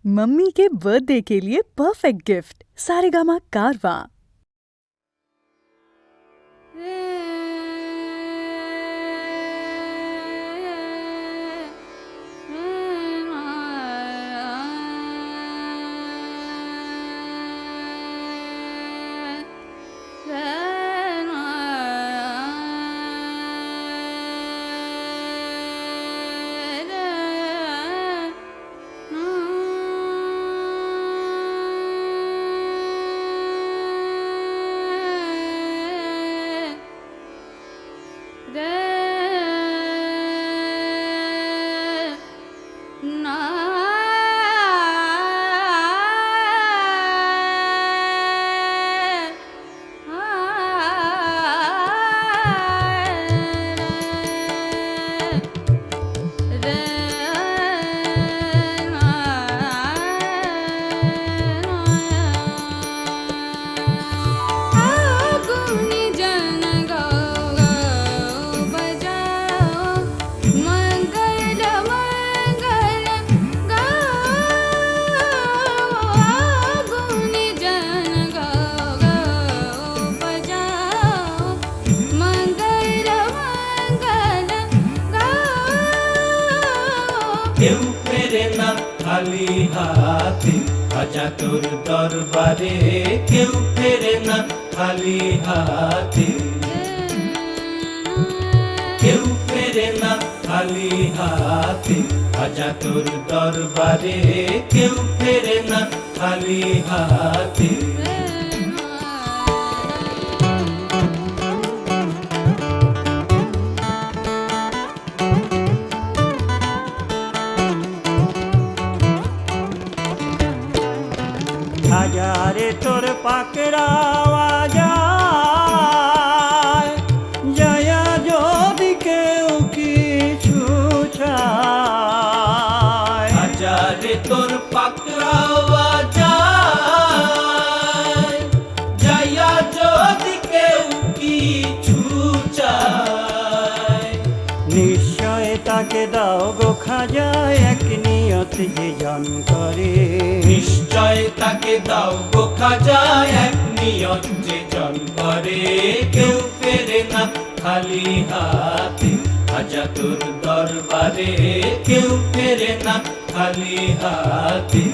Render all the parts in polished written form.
Mummy के birthday के लिए परफेक्ट गिफ्ट सारेगामा कारवां। কেউ ফেরে না খালি হাতে, আজা তোর দরবারে কেউ ফেরে না খালি হাতে। কেউ ফেরে না খালি হাতে, আজা তোর দরবারে কেউ ফেরে না খালি হাতে। হাজারে তোর পাকড়াওয়া যায়, জয়া যদি কেউ কিছু চায়। হাজারে তোর পাকড়াওয়া যায়, জয়া যদি কেউ কিছু চায়। নিশ্চয় তাকে দাও গো খাজা এক নিয়ত যে জন করে। নিশ্চয় তাকে দাও গো খাজা এক নিয়ত যে জন করে। কেউ ফেরে না খালি হাতে, আজা তোর দরবারে কেউ ফেরে না খালি হাতে।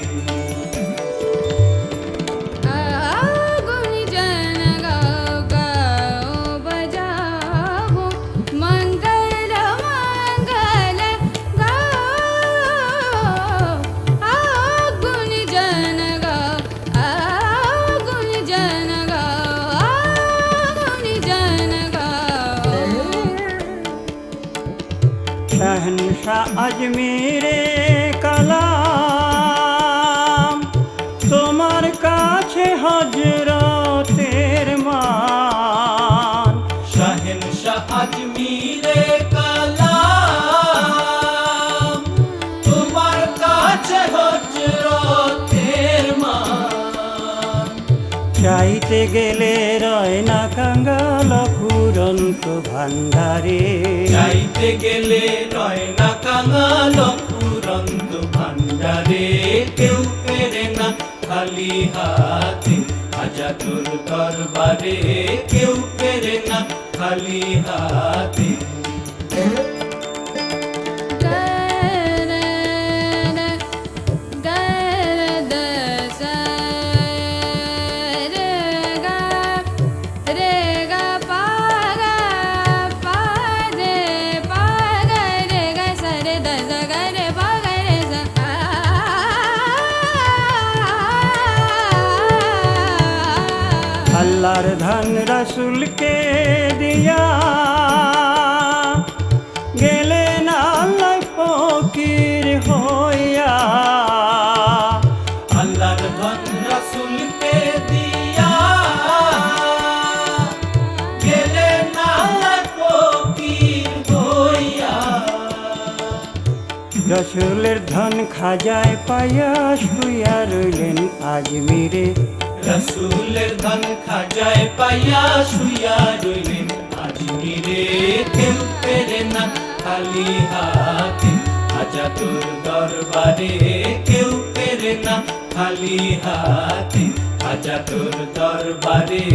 শহনশাহ আজমিরে কালাম, তোমার কাছে হযরতের মান। শহনশাহ আজমিরে কালাম, তোমার কাছে হযরতের মান। চাইতে গেলে রয় না কাঙ্গাল ফুরন্ত ভান্ডারে। চাইতে গেলে রয় না কাঙাল ফুরন্ত ভান্ডারে। কেউ ফেরে না খালি হাতে, আজা তোর দরবারে কেউ ফেরে না খালি হাতে। আল্লাহর ধন রসুলকে দিয়া গেলেন আল্লাহ ফকির হইয়া। আল্লাহর ধন রসুলকে দিয়া গেলেন আল্লাহ ফকির হইয়া। রসুলের ধন খাজায় পাইয়া শুইয়া রইলেন আজমিরে। রসুলের ধন খাজায় পাইয়া শুইয়া রইলেন আজমিরে। কেউ ফেরে না খালি হাতে, আজা তোর দরবারে কেউ ফেরে না খালি হাতে, খাজা তোর দরবারে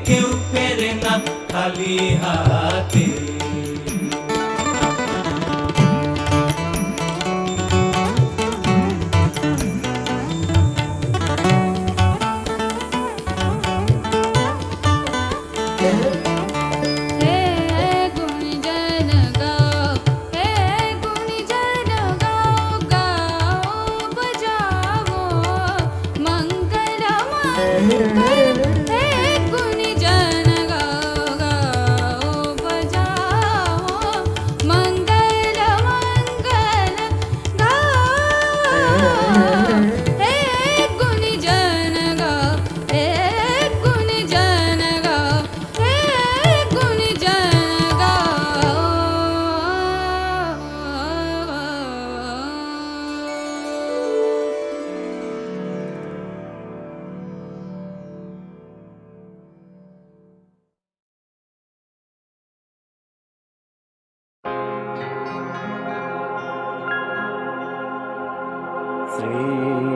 কেউ ফেরে না খালি হাতে।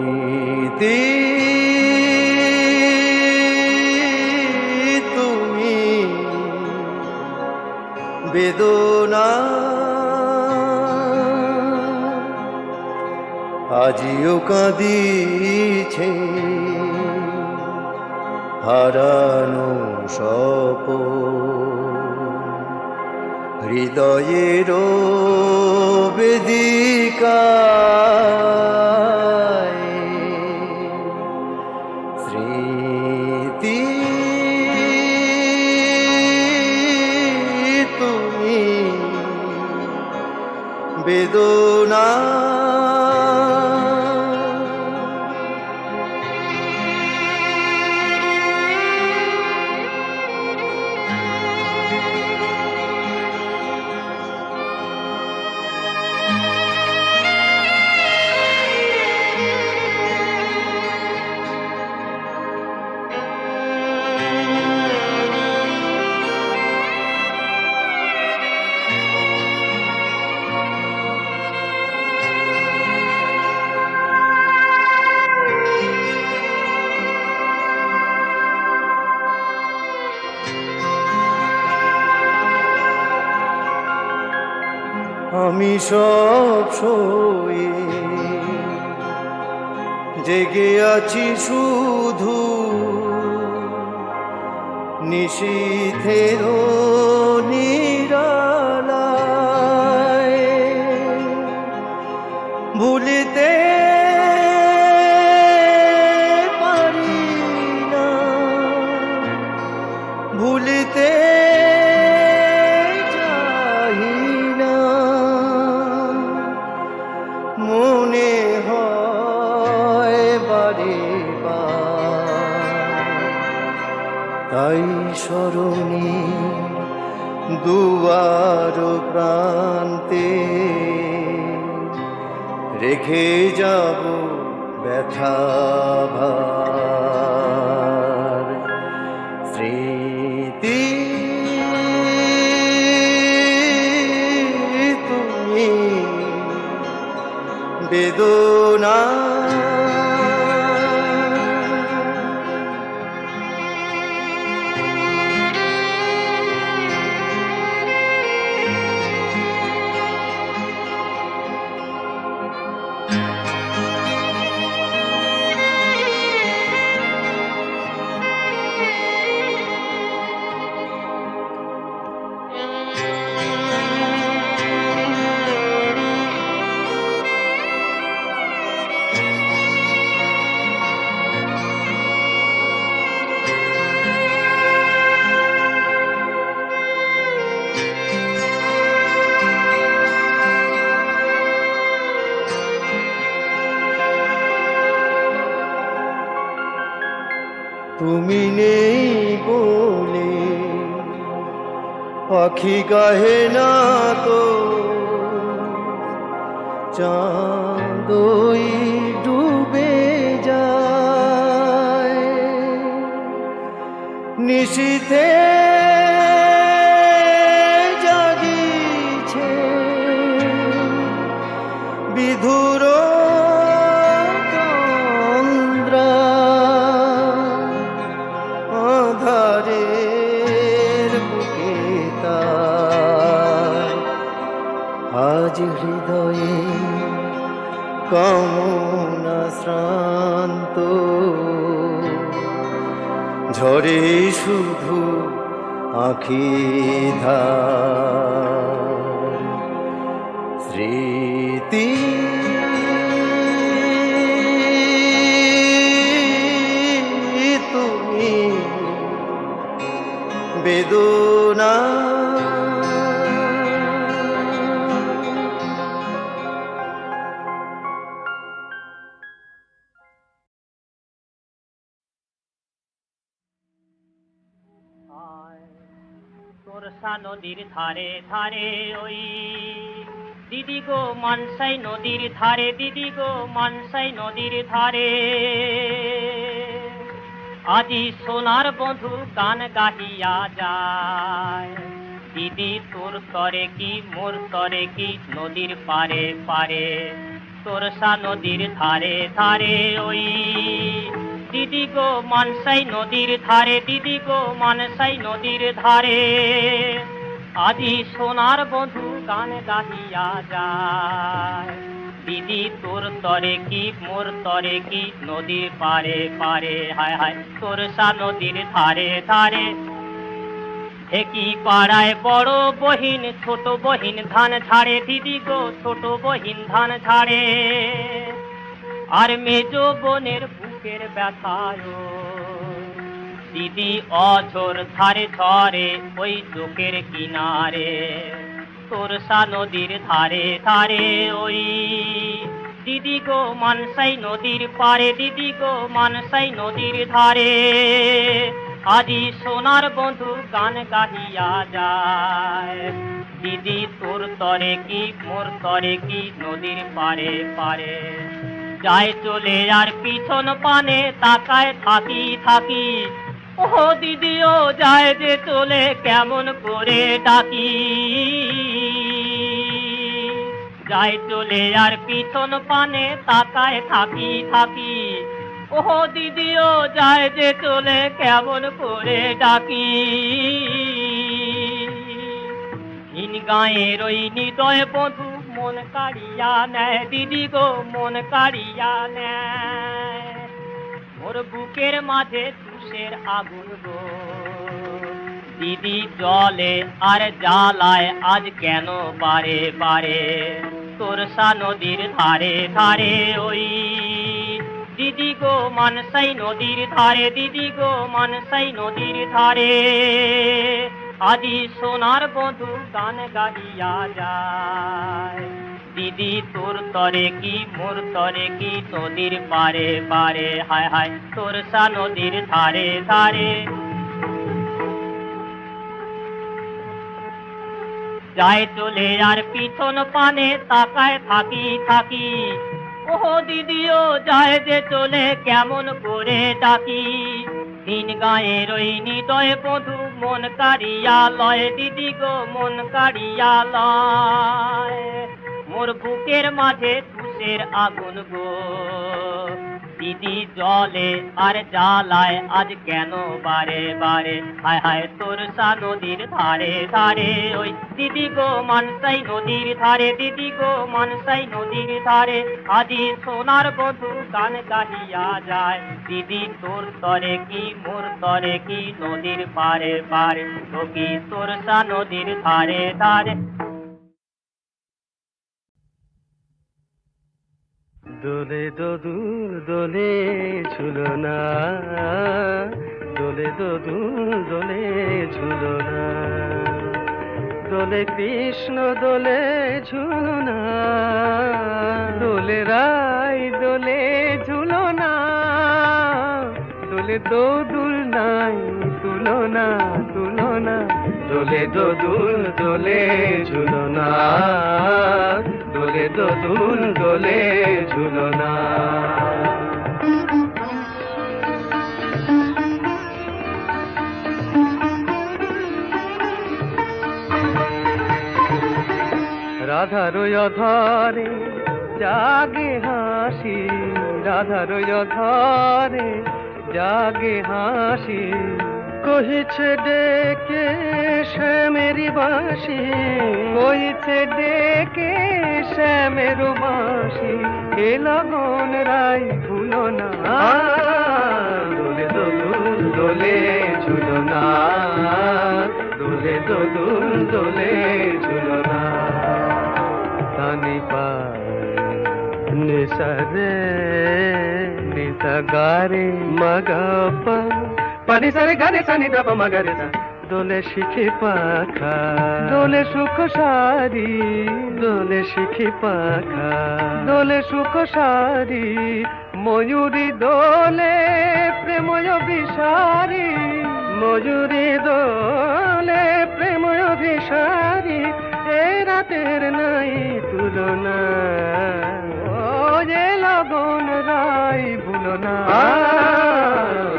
স্মৃতি তুমি বেদনা আজিও কাঁদিছে হারানো স্বপন হৃদয়ের বেদিকায় স্মৃতি তুমি বেদনা আমি সব শোয়ে জেগে আছি শুধু নিশীথের নিরালায় ভুলিতে পারি না ভুলিতে মনে হয় বারে তাই স্মরণে দুয়ার প্রান্তে রেখে যাব ব্যথা ভার স্মৃতি তুমি বেদনা তুমি নেই বলে পাখি গাহে না তো চাঁদই ডুবে যায় নিশীথে জাগিছে বিধুর চন্দ্র কামনা শ্রান্ত, ঝরে শুধু আঁখি ধার, স্মৃতি তুমি বেদনা। তোরসা নদীর ধারে ধারে ওই দিদি গো মানসাই নদীর ধারে, দিদি গো মানসাই নদীর ধারে আজি সোনার বধূ গান গাহিয়া যায়। দিদি তোর তরে কি মোর তরে কি নদীর পারে পারে, তোরসা নদীর ধারে ধারে ওই দিদি গো মানসাই নদীর ধারে, দিদি গো মানসাই নদীর ধারে আজি সোনার বধূ গান গাহিয়া যায়। দিদি তোর তরে কি মোর তরে কি নদীর পারে পারে, হায় হায় তোরসা নদীর ধারে ধারে। একই পাড়ায় বড় বহিন ছোট বহিন ধান ঝাড়ে, দিদি গো ছোট বহিন ধান ঝাড়ে আর মেজ বোনের বুকের ব্যথায় দিদি অঝোর ধারে ঝরে ওই চোখের কিনারে, তোরসা নদীর ধারে ধারে ওই দিদি গো মানসাই নদীর পারে, দিদি গো মানসাই নদীর ধারে আজি সোনার বন্ধু গান গাহিয়া যায়। দিদি তোর তরে কি মোর তরে কি নদীর পারে পারে, যায় চলে আর পিছন পানে তাকায় থাকি থাকি, ও দিদিও যায় যে চলে কেমন করে ডাকি। যায় চলে আর পিছন পানে তাকায় থাকি থাকি, ও দিদিও যায় যে চলে কেমন করে ডাকি। হিন গাঁয়ের ওই হৃদয় বধূ মন কাড়িয়া নেয়, দিদি গো মন কাড়িয়া নেয় মোর বুকের মাঝে তুষের আগুন গো। দিদি জলে আর জ্বালায় আজ কেন বারে বারে, তোরসা নদীর ধারে ধারে ওই দিদি গো মানসাই নদীর ধারে, দিদি গো মানসাই নদীর ধারে আজি সোনার বধূ গান গাহিয়া যায়। দিদি তোর তরে কি মোর তরে কি নদীর পারে পারে, হায় হায় তোরসা নদীর ধারে ধারে। যায় চলে আর পিছন পানে তাকায় থাকি থাকি, ও দিদিও যায় যে চলে কেমন করে ডাকি। দিন গায়ের ওই হৃদয় বধূ মন কাড়িয়া লয়, দিদি গো মন কাড়িয়া লয় মোর বুকের মাঝে তুষের আগুন গো। দিদি জলে আর জ্বালায় আজ কেন বারে বারে, হায় হায় তোরসা নদীর ধারে ধারে ওই দিদি গো মানসাই নদীর ধারে, দিদি গো মানসাই নদীর ধারে আজি সোনার বধূ গান গাহিয়া যায়। দিদি তোর তরে কি মোর তরে কি নদীর পারে পারে, তো কি তোরসা নদীর ধারে ধারে। দোলে দোদুল দোলে ঝুলনা, দোলে দোদুল দোলে ঝুলনা, দোলে কৃষ্ণ দোলে ঝুলনা, দোলে রাই দোলে ঝুলনা, দোলে দোদুল নাই তুলনা তুলনা, দোলে দোদুল দোলে ঝুলনা, দোলে দোদুল দোলে ঝুলনা। রাধার অধরে জাগে হাসি, রাধার অধরে জাগে হাসি, কহিছে ডেকে শ্যামেরি বাঁশি কইছে ডেকে শ্যামের বাঁশি এ লগন রাই ভুলো না দোলে দোদুল দোলে ঝুলো না দোলে দোদুল দোলে ঝুলো না তানি পায় নিসারে নিসা গারে মগপা পানি সারে গারে সানি দাপ মগরে সা দোলে শিখে পাখা দোলে সুখ সারি দোলে শিখে পাখা দোলে সুখ সারি ময়ূরী দোলে প্রেময় বিসারি ময়ূরী দোলে প্রেময় বিসারি এ রাতের নাই তুলনা ও যে লগন রাই ভুলো না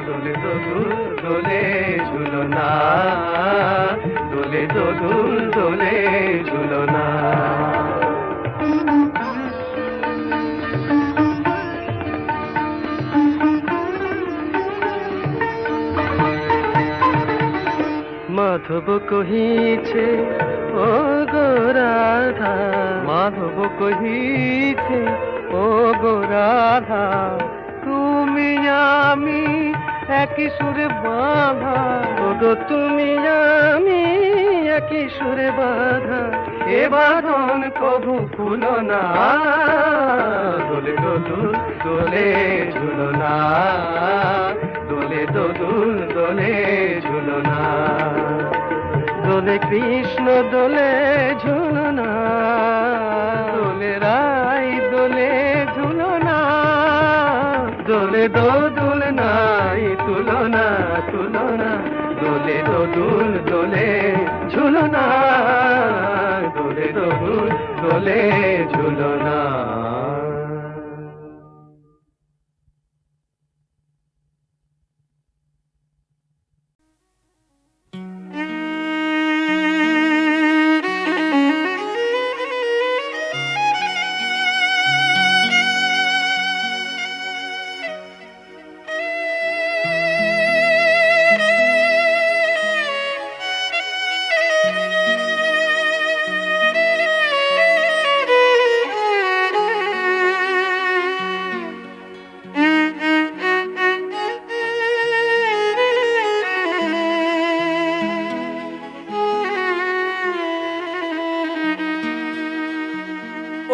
দোলে দোদুল দোলে ঝুলো না দোলে দোদুল দোলে ঝুলো না মাধব কহিছে ও গো রাধা মাধব কহিছে ও গো রাধা তুমি আমি একই সুরে বাঁধা ও গো তুমি আমি একই সুরে বাঁধা এ বাঁধন কবু খুলো না দোলে দোদুল দোলে ঝুলো না দোলে দোদুল দোলে ঝুলো না দোলে কৃষ্ণ দোলে ঝুলো না দোলে রাই দোলে ঝুলো না দোলে দোদুল নাই তুলনা তুলনা দোলে দোদুল দোলে ঝুলো না দোলে দোদুল দোলে ঝুলো না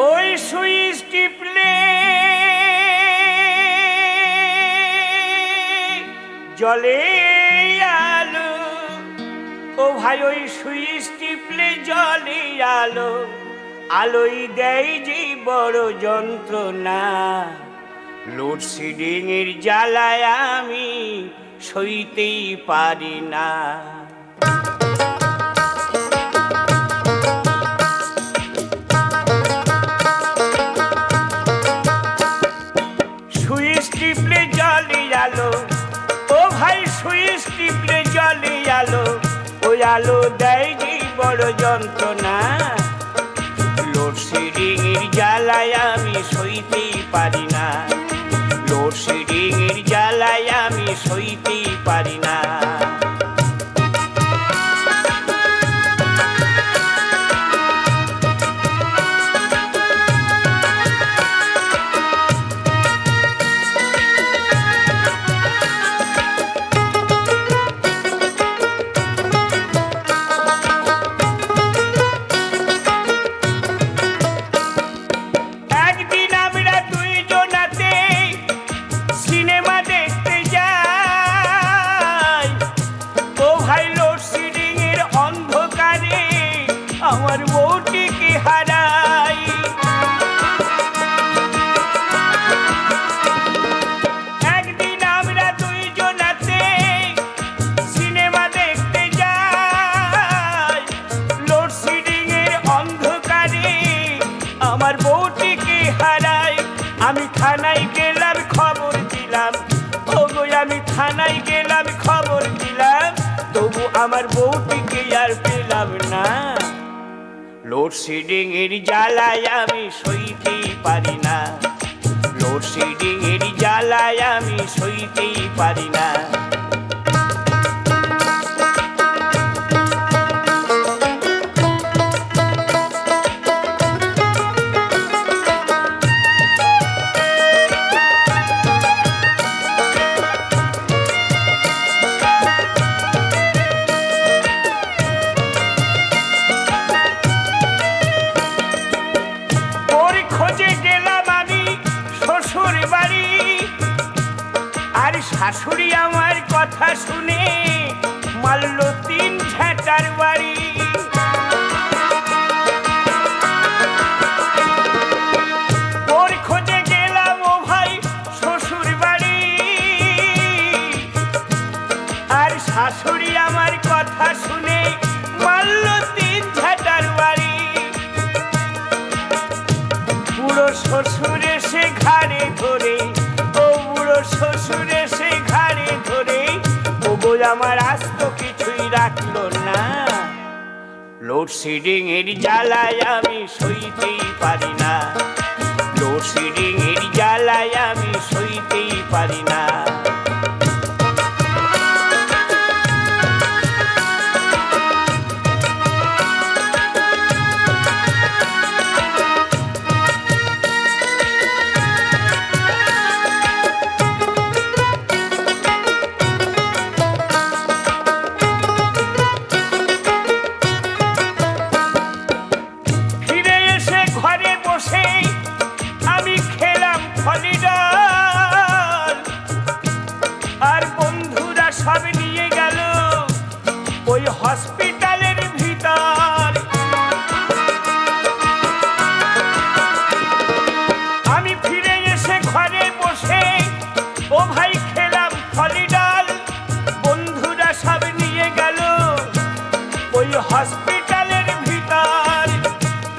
ওই সুইচ টিপলে জলে আলো ও ভাই ওই সুইচ টিপলে জলে আলো আলোই দেয় যে বড় যন্ত্রণা লোডশেডিং এর জ্বালায় আমি সইতেই পারি না সুইচ টিপলে জলে আলো ও ভাই সুইচ টিপলে জলে আলো ওই আলো দেয় যে বড় যন্ত্রণা লোডশেডিং এর জ্বালায় আমি সইতেই পারি না লোডশেডিং এর জ্বালায় আমি সইতেই পারি না আমার বউটিকে হারাই একদিন আমরা দুইজনাতে সিনেমা দেখতে যাই লোডশেডিং এর অন্ধকারে আমার বউটিকে হারাই আমি থানায় গেলাম খবর দিলাম ওগো আমি থানায় গেলাম খবর দিলাম তবু আমার বউটিকে আর পেলাম না লোডশেডিং এর জ্বালায় আমি সইতেই পারি না লোডশেডিং এর জ্বালায় আমি সইতেই পারি না শাশুড়ি আমার কথা শুনে মারল 3 ঝাঁটার বাড়ি। ওর খোঁজে গেলাম ও ভাই শ্বশুর বাড়ি, আর শাশুড়ি আমার কথা শুনে মারল 3 ঝাঁটার বাড়ি। বুড়ো শ্বশুর এসে ঘাড়ে ধরে, ও বুড়ো শ্বশুর এসে ঘাড়ে ধরে, ও গো আমার আস্ত কিছুই রাখলো না। লোডশেডিং এর জ্বালায় আমি সইতেই পারি না, লোডশেডিং এর জ্বালায় আমি সইতেই পারি না। আমি খেলাম ফলিডল, আর বন্ধুরা সব নিয়ে গেল ওই হসপিটালের ভিতর। আমি ফিরে এসে ঘরে বসে ও ভাই খেলাম ফলিডল, বন্ধুরা সব নিয়ে গেল ওই হসপিটালের ভিতর।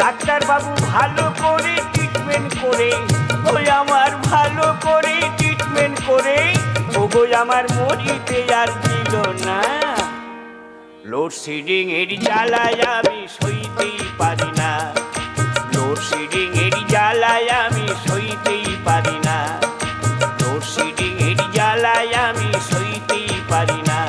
ডাক্তার বাবু ভালো করে ট্রিটমেন্ট করে, ওই আমার ভালো করে ট্রিটমেন্ট করে, ওগো আমার মরিতে আর দিল না। লোডশেডিং এর জ্বালায় আমি সইতেই পারি না, লোডশেডিং এর জ্বালায় আমি সইতেই পারি না, লোডশেডিং এর জ্বালায় আমি সইতেই পারি না।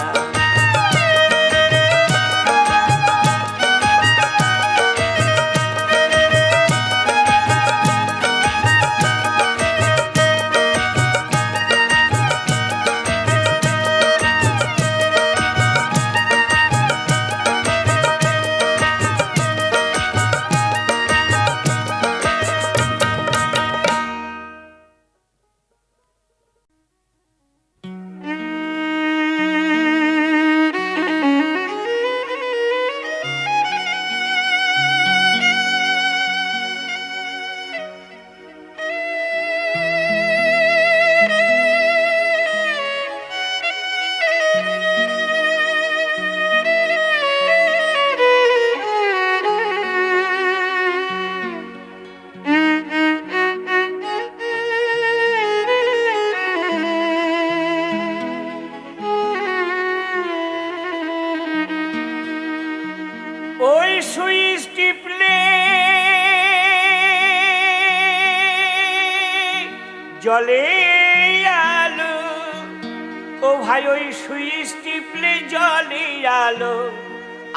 ওই সুইচ টিপলে জলে আলো, ও ভাই ওই সুইচ টিপলে জলে আলো,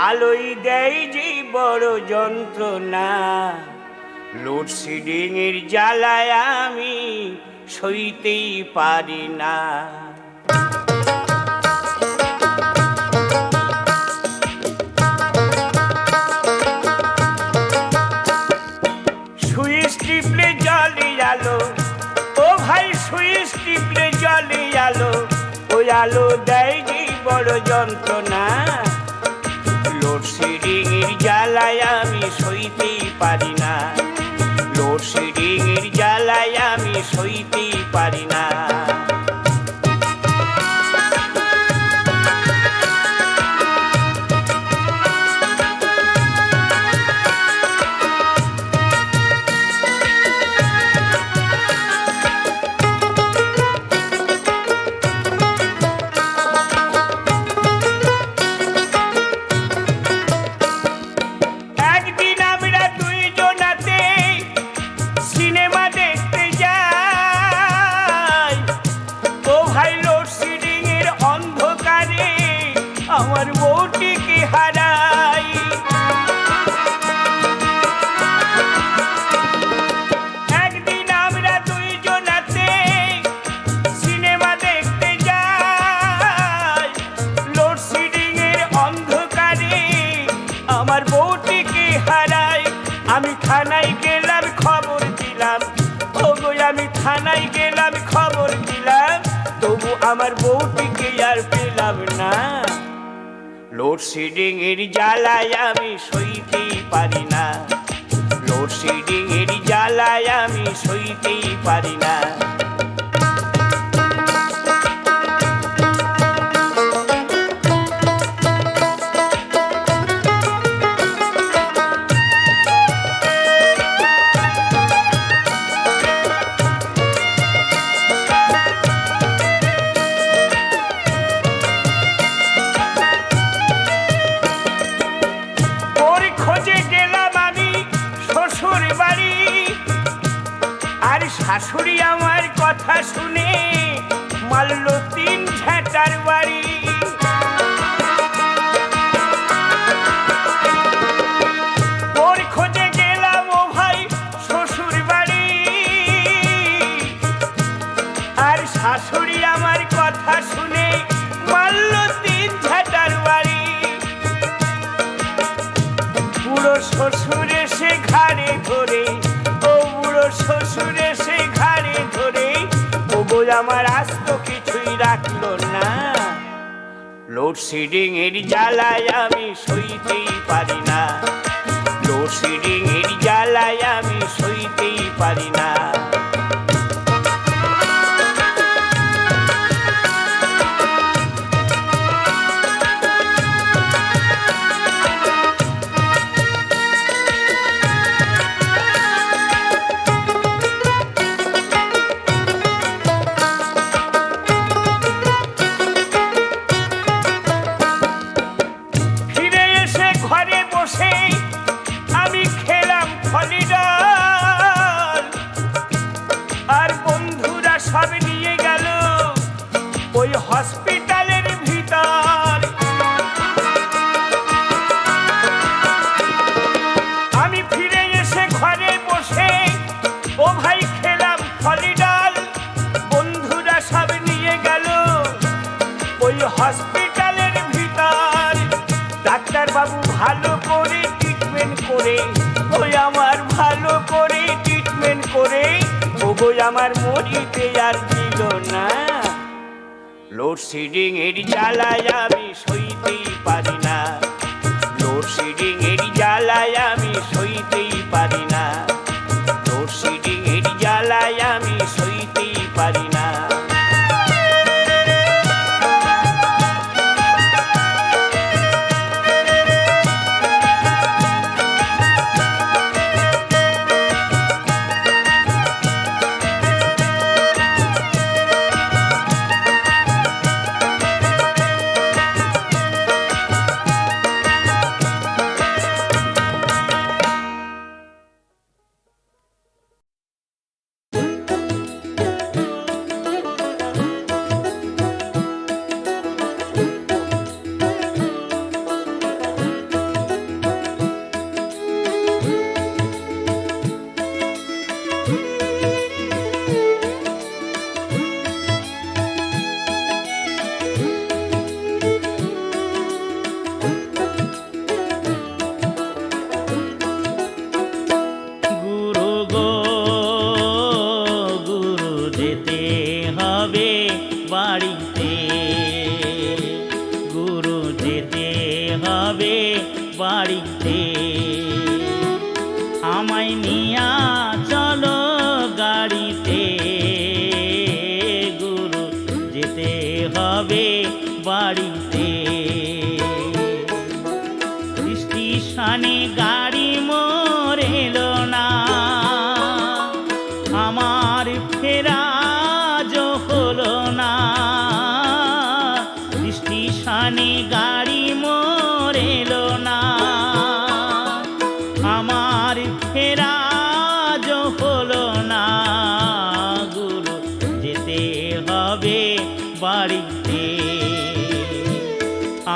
আলোই দেয় যে বড় যন্ত্রণা। লোডশেডিং এর জ্বালায় আমি সইতেই পারি না। সুইচ টিপলে জলে আলো, ও ভাই সুইচ টিপলে জলে আলো, ওই আলো দেয় যে বড় যন্ত্রণা। লোডশেডিং এর জ্বালায় আমি সইতেই পারি না, লোডশেডিং এর জ্বালায় আমি সইতেই পারি না। আমার বউটিকে হারাই। একদিন আমরা দুইজনাতে সিনেমা দেখতে যাই, লোডশেডিং এর অন্ধকারে আমার বউটিকে হারাই। আমি থানায় গেলাম খবর দিলাম, ওগো আমি থানায় গেলাম খবর দিলাম, তবু আমার বউটিকে আর পেলাম না। লোডশেডিং এর জ্বালায় আমি সইতেই পারি না, লোডশেডিং এর জ্বালায় আমি সইতেই পারি না। শাশুড়ি আমার কথা শুনে মারল 3 ঝাঁটার বাড়ি। ওর খোঁজে গেলাম ও ভাই শ্বশুর বাড়ি, আর শাশুড়ি আমার কথা শুনে মারল 3 ঝাঁটার বাড়ি। বুড়ো শ্বশুর এসে ঘাড়ে ধরে, ও বুড়ো শ্বশুর এসে ঘাড়ে ধরে, ওগো আমার আস্ত কিছুই রাখলো না। লোডশেডিং এর জ্বালায় আমি সইতেই পারি না, লোডশেডিং এর জ্বালায় আমি সইতেই পারি না। হসপিটালের ভিতর আমি ফিরে এসে ঘরে বসে ও ভাই খেলাম ফলিডাল। বন্ধুরা সব নিয়ে গেল ওই হসপিটালের ভিতর। ডাক্তার বাবু ভালো করে ট্রিটমেন্ট করে, ওই আমার ভালো করে ট্রিটমেন্ট করে, ওগো আমার মরিতে আর দিল না। লোডশেডিং এর জ্বালায় আমি সইতেই পারি না, লোডশেডিং এর জ্বালায় আমি সইতেই পারি না, লোডশেডিং এর জ্বালায় আমি সইতেই পারি না। বাড়িতে আমায় নিয়া চলো গাড়িতে, গুরু যেতে হবে বাড়িতে। স্টেশনে গাড়ি মোর এলো না, আমার ফেরাজ হলো না। স্টেশনে গাড়ি মোর এলো না, আমার ফেরাজ হলো না। গুরু যেতে হবে বাড়িতে,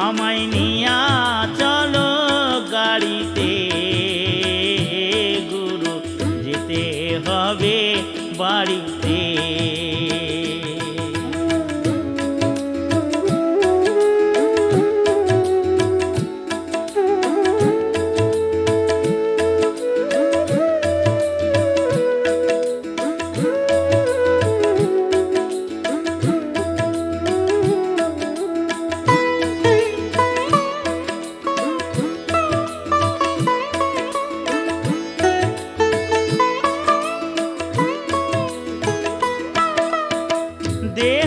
আমায় নিয়া চলো গাড়িতে। গুরু যেতে হবে বাড়িতে।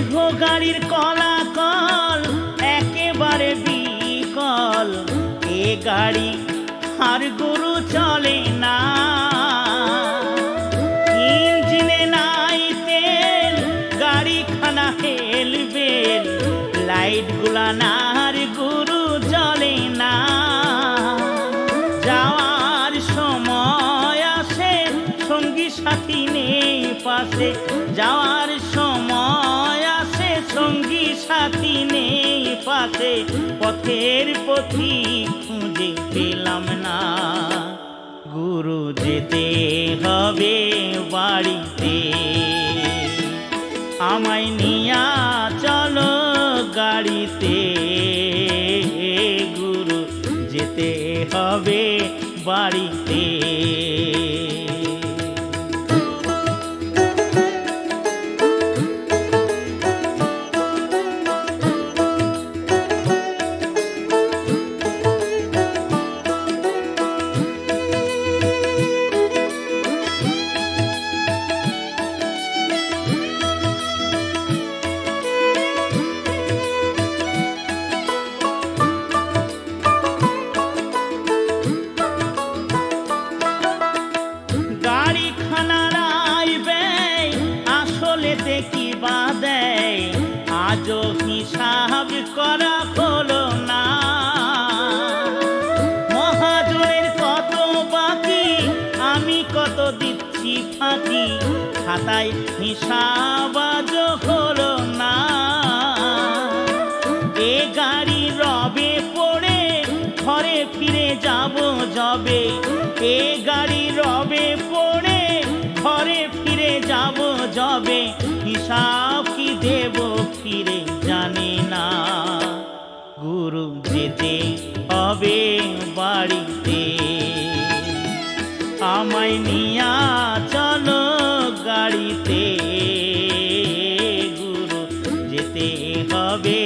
দেহ গাড়ির কলাকল একেবারে বিকল, এ গাড়ি আর গরু চলে না। ইঞ্জিনে নাই তেল, গাড়িখানা হেলবেল, লাইট গুলা না আর গরু জ্বলে না। যাওয়ার সময় আসে সঙ্গী সাথী নেই পাশে, যাওয়ার সময় আসে সঙ্গী সাথী নেই পাশে, পথের পথিক খুঁজে পেলাম না। গুরু যেতে হবে বাড়িতে, আমায় নিয়া চলো গাড়িতে। গুরু যেতে হবে বাড়িতে। আজও হিসাব করা হলো না, মহাজনের কত বাকি আমি কত দিচ্ছি ফাঁকি, খাতায় হিসাব আজও হলো না। এ গাড়ি রবে পড়ে ঘরে ফিরে যাব যবে, এ গাড়ি রবে পড়ে ঘরে ফিরে যাব যবে, হিসাব কি দেব ফিরে জানি না। গুরু যেতে হবে বাড়িতে, আমায় নিয়া চলো গাড়িতে। গুরু যেতে হবে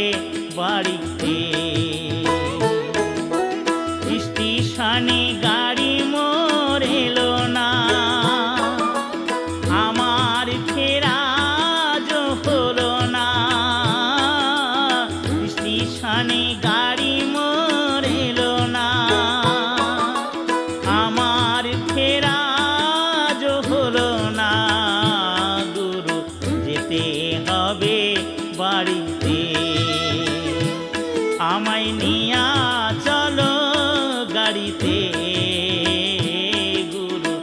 বাড়িতে। স্টেশনে গাড়ি মোর এলো না, আমার ফেরা হলো না। স্টেশনে গাড়ি মোর এলো না, আমার ফেরা হলো না। গুরু যেতে হবে বাড়িতে, আমায় নিয়া চলো গাড়িতে। গুরু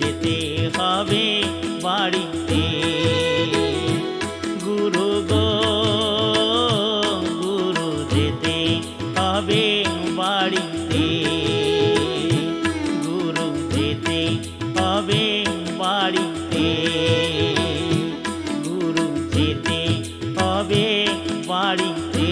যেতে হবে বাড়িতে। গুরু গো গুরু যেতে হবে বাড়িতে, গুরু যেতে হবে বাড়িতে, গুরু যেতে হবে বাড়িতে।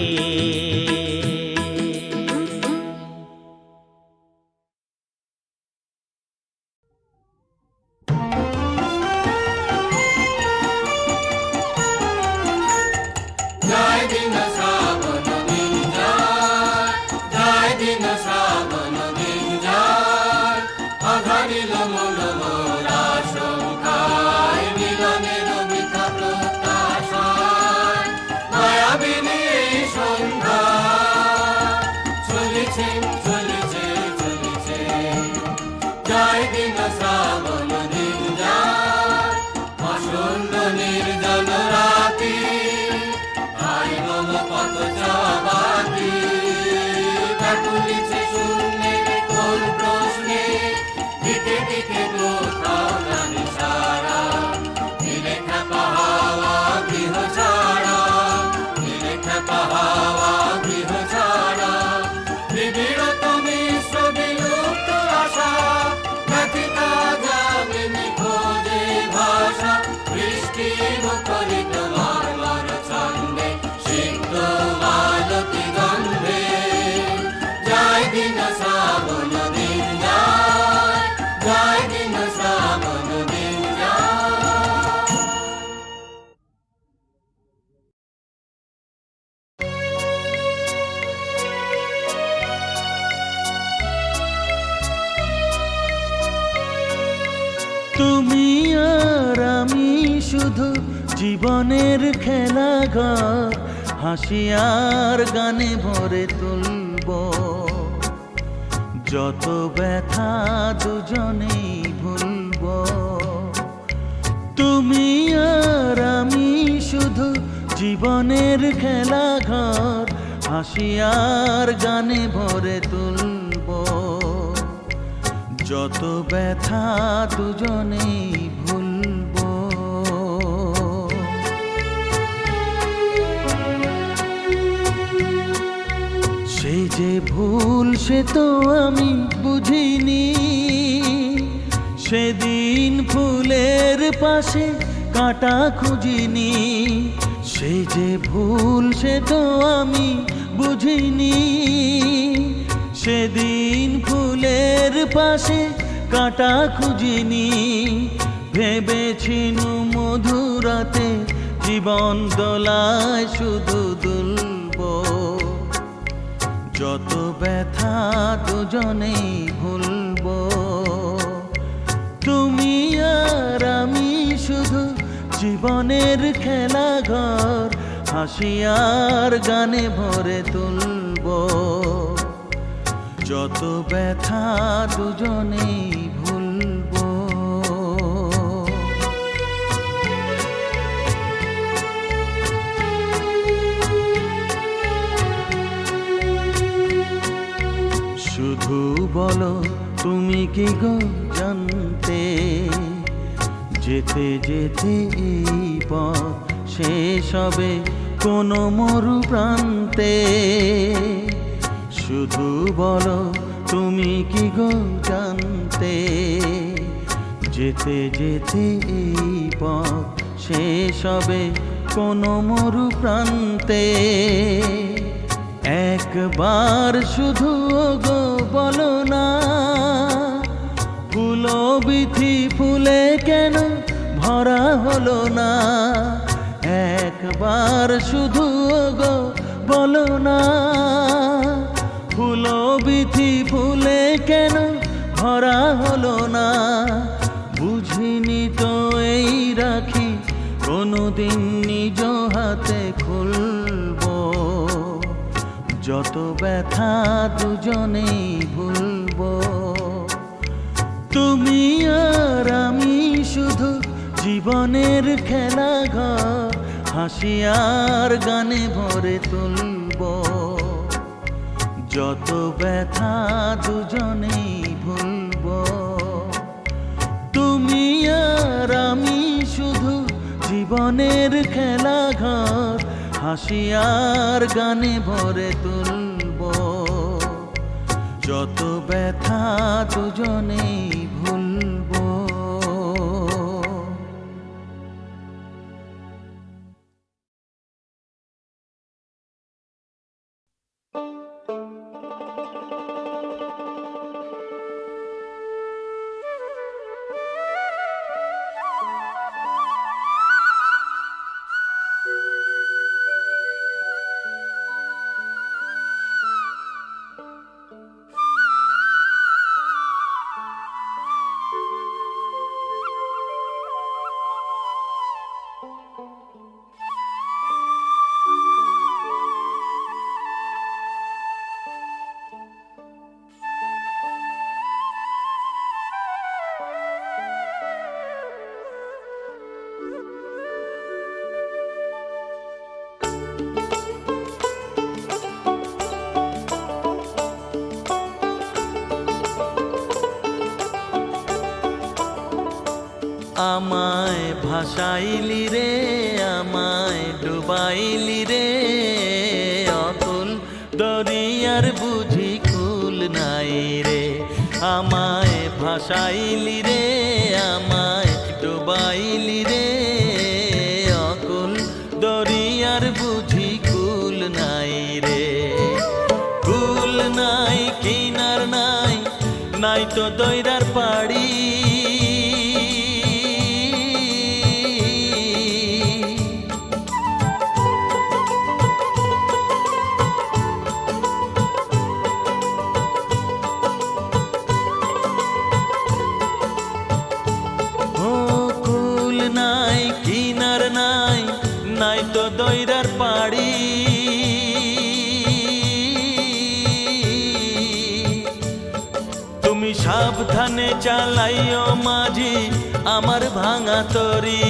তুমি আর আমি শুধু জীবনের খেলাঘর হাসি আর গানে ভরে তুলব যত ব্যথা দুজনেই ভুলব তুমি আর আমি শুধু জীবনের খেলাঘর হাসি আর গানে ভরে তুলব যত ব্যথা দুজনেই ভুলব সে যে ভুল সে তো আমি বুঝিনি সেদিন ফুলের পাশে কাঁটা খুঁজিনি সে যে ভুল সে তো আমি বুঝিনি সেদিন ফুলের পাশে কাঁটা খুঁজিনি ভেবেছিনু মধুরাতে জীবন দোলায় শুধু দুলব যত ব্যথা দুজনেই ভুলব তুমি আর আমি শুধু জীবনের খেলাঘর হাসি আর গানে ভরে তুলব যত ব্যথা দুজনেই ভুলব শুধু বলো তুমি কি গো জানতে যেতে যেতে এই পথ শেষ হবে কোনো মরু প্রান্তে শুধু বলো তুমি কি গো জানতে যেতে যেতে এই পথ শেষ হবে কোনো মরু প্রান্তে একবার শুধু গো বলো না ফুলো বিথি ফুলে কেন ভরা হলো না একবার শুধু গো বলো না ফুলো বিথি ফুলে কেন ভরা হলো না বুঝিনি তো এই রাখি কোনোদিন নিজ হাতে খুলব যত ব্যথা দুজনেই ভুলব তুমি আর আমি শুধু জীবনের খেলাঘর হাসি আর গানে ভরে তুলব যত ব্যথা দুজনেই ভুলব তুমি আর আমি শুধু জীবনের খেলাঘর হাসি আর গানে ভরে তুলব যত ব্যথা দুজনেই ভুলব আমায় ভাসাইলি রে আমায় ডুবাইলি রে অকুল দরিয়ার বুঝি কুল নাই রে আমায় ভাসাইলি রে আমায় ডুবাইলি রে অকুল দরিয়ার বুঝি কুল নাই রে কুল নাই কিনার নাই নাই তো দইরার পাড়ি বাড়ি। তুমি সাবধানে চালাইও মাঝি আমার ভাঙা তরি।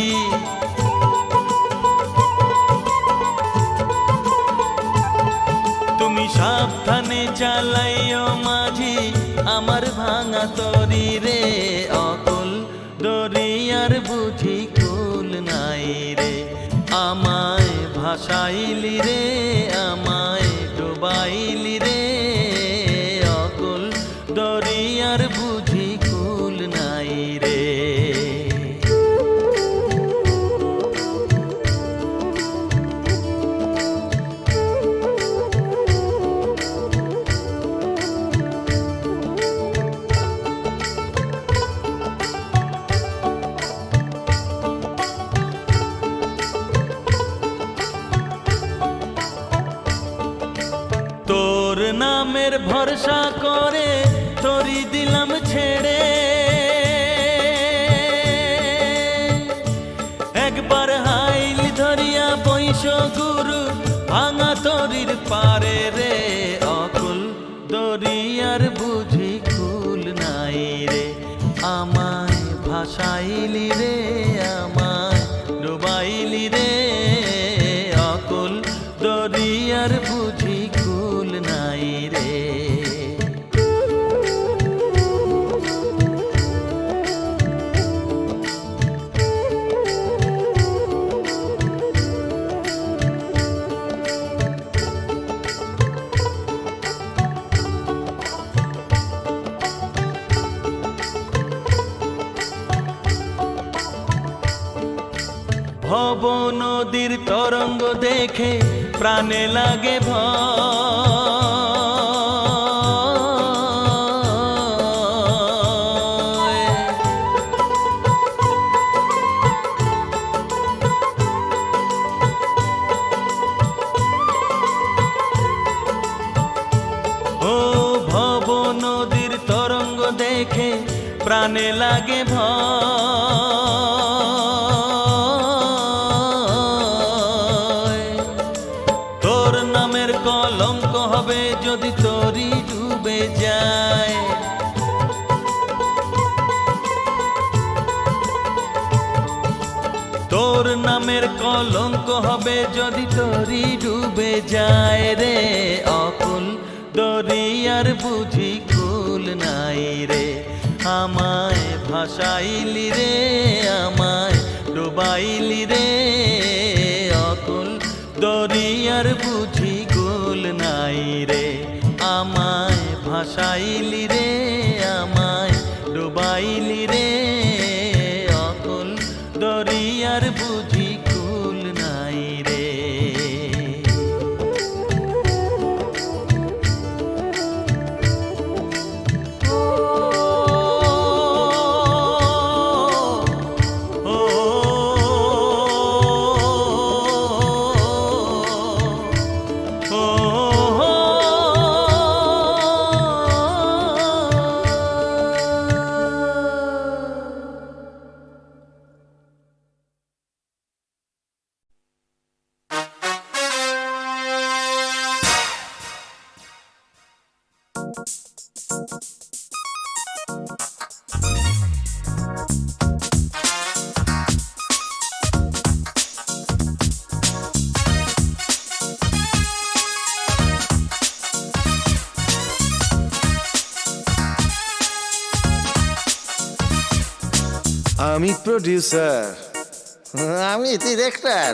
তুমি সাবধানে চালাইও মাঝি আমার ভাঙা তরি রে। অকল দরিয়ার বুঝি কুল নাই রে। আমায় ভাসাইলি রে, আমায় ডুবাইলি রে। অকল দরিয়ার বুঝি কুল নাই রে। তোর নামের ভরসা করে তরি দিলাম ছেড়ে। একবার হাইলি ধরিয়া বৈশ গুরু ভাঙা তরির পারে রে। অকুল দরিয়ার বুঝি কুল নাই রে। আমায় ভাসাইলি রে, আমায় ডুবাইলি রে। অকুল দরিয়ার বুঝি কুল নাই রে। ভব নদীর তরঙ্গ দেখে প্রাণে লাগে ভয়। ও ভব নদীর তরঙ্গ দেখে প্রাণে লাগে ভয়। তোর নামের কলঙ্ক হবে যদি তরি ডুবে যায়। তোর নামের কলঙ্ক হবে যদি তরি ডুবে যায় রে। অকুল দরিয়ার বুঝি কুল নাই রে। আমায় ভাসাইলি রে, আমায় ডুবাইলি রে। অকুল দরিয়ার বুঝি কুল নাই রে। আমায় ভাসাইলি রে, আমায় ডুবাইলি রে। অকুল দরিয়ার বুঝি কুল নাই রে। আমি প্রডিউসার, আমি ডিরেক্টর।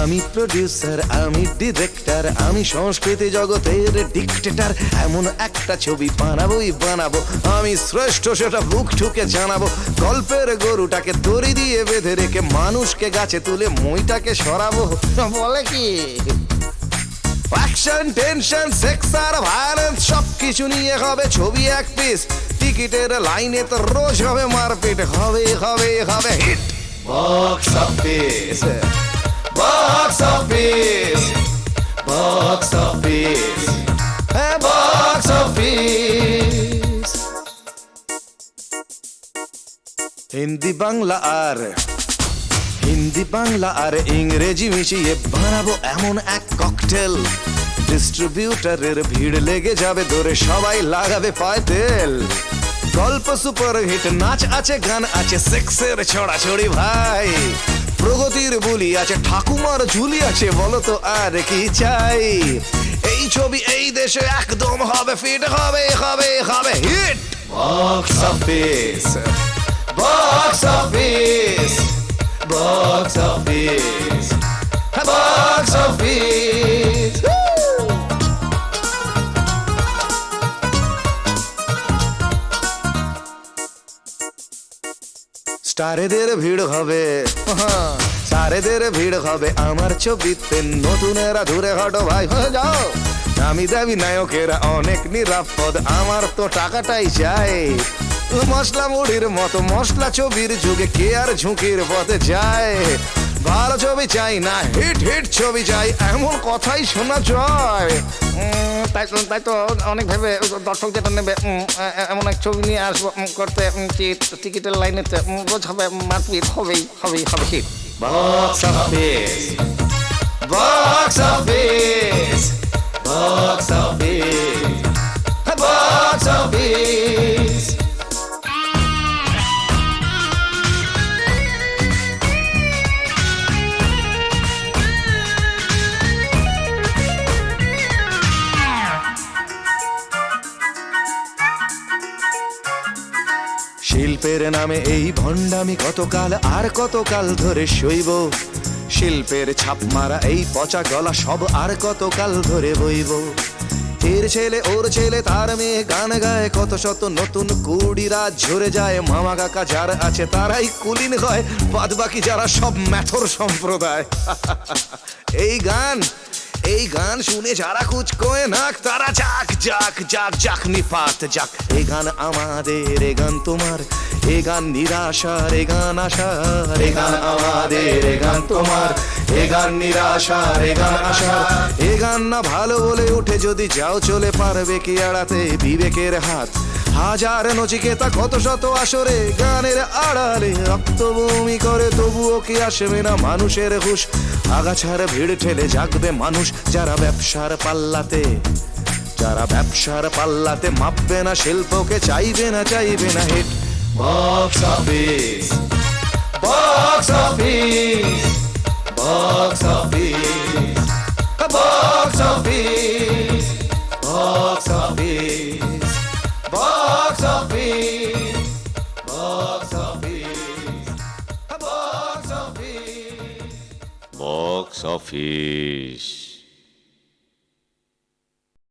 আমি প্রডিউসার, আমি ডিরেক্টর, আমি সংস্কৃতি জগতের ডিক্টেটর। এমন একটা ছবি বানাবোই বানাবো, আমি শ্রেষ্ঠ সেটা বুক ঠুকে জানাবো। গল্পের গরুটাকে দড়ি দিয়ে বেঁধে রেখে মানুষকে গাছে তুলে মইটাকে সরাবো। বলে কি অ্যাকশন, টেনশন, সেক্স আর ভায়োলেন্স সবকিছু নিয়ে হবে ছবি এক পিস। টিকিটের লাইনে তো রোজ হবে মারপিট, হবে হবে হবে hit. Box office, box office, box office, হ্যাঁ বক্স অফিস। হিন্দি, বাংলা আর হিন্দি বাংলা আর ইংরেজি মিশিয়ে বানাবো এমন এক ককটেল, ডিস্ট্রিবিউটারের ভিড় লেগে যাবে দৌড়ে, সবাই লাগাবে পায়ে তেল। গল্প সুপার হিট, নাচ আছে, গান আছে, সেক্সের ছড়াছড়ি ভাই, প্রগতির বুলি আছে, ঠাকুমার ঝুলি আছে, বলো তো আর কি চাই। এই ছবি এই দেশে একদম হবে ফিট, হবে হবে হবে hit. Box office, box office, box office, box office. স্টারেদের ভিড় হবে, স্টারেদের ভিড় হবে আমার ছবিতে, নতুনেরা দূরে হটো ভাই হয়ে যাও। নামি দামি নায়কেরা অনেক নিরাপদ, আমার তো টাকাটাই চাই। মশলা মুড়ির মতো মশলা ছবির যুগে কে আর ঝুঁকির পথে যায়। ভালো ছবি চাই না, হিট হিট ছবি চাই, এমন কথাই শোনা যায়। তাই তো অনেক ভেবে দর্শক যেটা নেবে এমন এক ছবি নিয়ে আসবো করতে, টিকিটের লাইনেতে রোজ হবে মারপিট, হবেই হবেই হবে hit. Box office, box office, box office, box office. শিল্পের নামে এই ভণ্ডামি কতকাল আর কতকাল ধরে সইব, শিল্পের ছাপ মারা এই পচা গলা সব আর কতকাল ধরে বইব। এর ছেলে ওর ছেলে তার মেয়ে গান গায়, কত শত নতুন কুড়িরা ঝরে যায়, মামা কাকা যারা আছে তারাই কুলিন হয়, বাদ বাকি যারা সব ম্যাথর সম্প্রদায়। এই গান শুনে যারা কুচকোয় নাক, তারা যাক যাক যাক যাক নিপাত যাক। এই গান আমাদের, এ গান তোমার, এ গান নিরাশার, এ গান আশার। এ গান আমাদের, এ গান তোমার, এ গান নিরাশার, এ গান আশার। এ গান না ভালো বলে উঠে যদি যাও চলে, পারবে কি এড়াতে বিবেকের হাত। হাজার নচিকেতা কত শত আসরে, গানের আড়ালে রক্তভূমি করে, তবুও কি আসবে না মানুষের হুঁশ। আগাছার ভিড় ঠেলে জাগবে মানুষ, যারা ব্যবসার পাল্লাতে, যারা ব্যবসার পাল্লাতে মাপবে না শিল্পকে, চাইবে না hit. Box office, box office, box office, box office, box office, box office, box office, box office, box office.